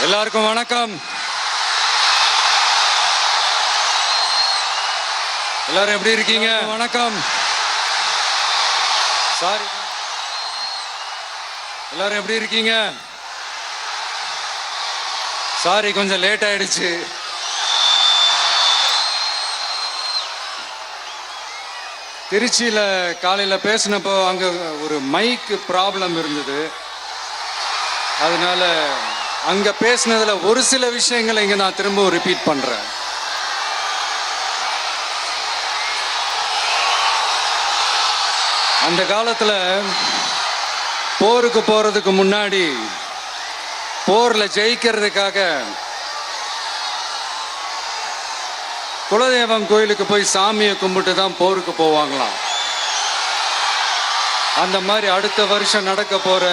எல்லாருக்கும் வணக்கம். எல்லாரும் எப்படி இருக்கீங்க? வணக்கம். சாரி, எல்லாரும் எப்படி இருக்கீங்க? சாரி, கொஞ்சம் லேட் ஆயிடுச்சு. திருச்சியில காலையில பேசினப்போ அங்க ஒரு மைக் ப்ராப்ளம் இருந்தது. அதனால அங்க பேசினதுல ஒரு சில விஷயங்களை இங்க நான் திரும்ப ரிப்பீட் பண்றேன். அந்த காலத்துல போருக்கு போறதுக்கு முன்னாடி போர்ல ஜெயிக்கிறதுக்காக குலதெய்வம் கோயிலுக்கு போய் சாமியை கும்பிட்டு தான் போருக்கு போவாங்களாம். அந்த மாதிரி அடுத்த வருஷம் நடக்க போற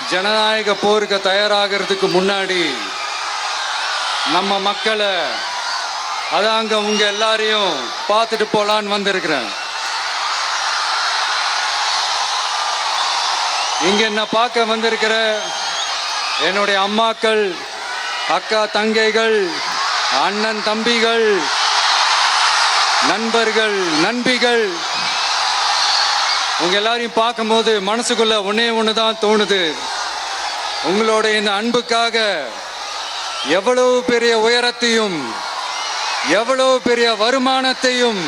ஜனநாயக போருக்கு தயாராகிறதுக்கு முன்னாடி நம்ம மக்களை அதாங்க உங்க எல்லாரையும் பார்த்துட்டு போலான்னு வந்திருக்கிறேன். இங்க என்ன பார்க்க வந்திருக்கிற என்னுடைய அம்மாக்கள், அக்கா தங்கைகள், அண்ணன் தம்பிகள், நண்பர்கள், நண்பிகள், உங்க எல்லாரையும் பார்க்கும்போது மனசுக்குள்ள ஒன்னே ஒண்ணுதான் தோணுது. உங்களோட இந்த அன்புக்காக எவ்வளவு பெரிய உயரத்தையும், எவ்வளவு பெரிய வருமானத்தையும்,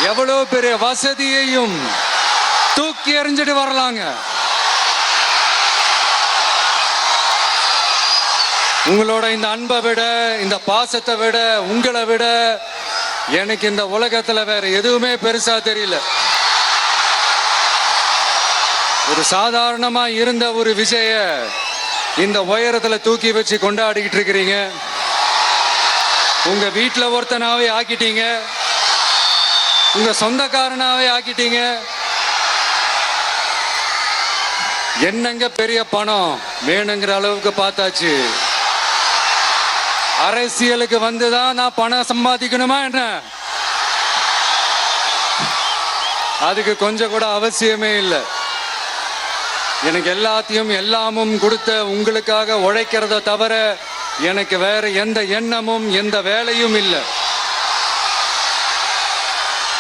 எவ்வளவு பெரிய வசதியையும் தூக்கி எறிஞ்சிட்டு வரலாங்க. உங்களோட இந்த அன்பை விட, இந்த பாசத்தை விட, உங்களை விட எனக்கு இந்த உலகத்துல வேற எதுவுமே பெருசா தெரியல. ஒரு சாதாரணமா இருந்த ஒரு விஜய இந்த உயரத்துல தூக்கி வச்சு கொண்டாடிக்கிட்டு இருக்கிறீங்க. உங்க வீட்டுல ஒருத்தனாவே ஆக்கிட்டீங்க, உங்க சொந்தக்காரனாவே ஆக்கிட்டீங்க. என்னங்க பெரிய பணம் வேணுங்கிற அளவுக்கு பார்த்தாச்சு. அரசியலுக்கு வந்துதான் நான் பணம் சம்பாதிக்கணுமா என்ன? அதுக்கு கொஞ்சம் கூட அவசியமே இல்லை. எனக்கு எல்லாத்தையும் எல்லாமும் கொடுத்த உங்களுக்காக உழைக்கிறத தவிர எனக்கு வேற எந்த எண்ணமும் எந்த வேலையும் இல்லை.